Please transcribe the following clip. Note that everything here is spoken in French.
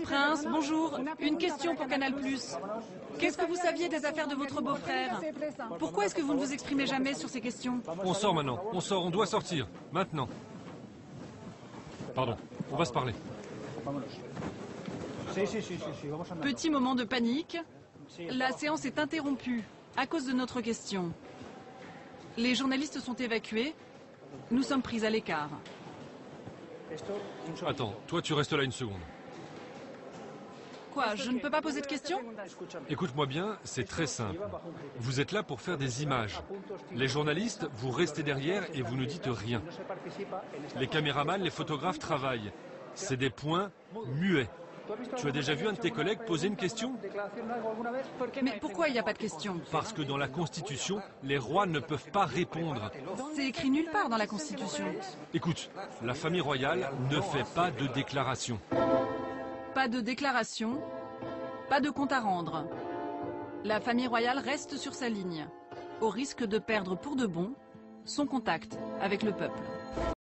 Prince, bonjour. Une question pour Canal+. Qu'est-ce que vous saviez des affaires de votre beau-frère? Pourquoi est-ce que vous ne vous exprimez jamais sur ces questions? On sort maintenant, on sort, on doit sortir, maintenant. Pardon, on va se parler. Petit moment de panique. La séance est interrompue à cause de notre question. Les journalistes sont évacués. Nous sommes pris à l'écart. Attends, toi tu restes là une seconde. Quoi, je ne peux pas poser de questions? Écoute-moi bien, c'est très simple. Vous êtes là pour faire des images. Les journalistes, vous restez derrière et vous ne dites rien. Les caméramans, les photographes travaillent. C'est des points muets. Tu as déjà vu un de tes collègues poser une question? Mais pourquoi il n'y a pas de question? Parce que dans la Constitution, les rois ne peuvent pas répondre. C'est écrit nulle part dans la Constitution. Écoute, la famille royale ne fait pas de déclaration. Pas de déclaration, pas de compte à rendre. La famille royale reste sur sa ligne, au risque de perdre pour de bon son contact avec le peuple.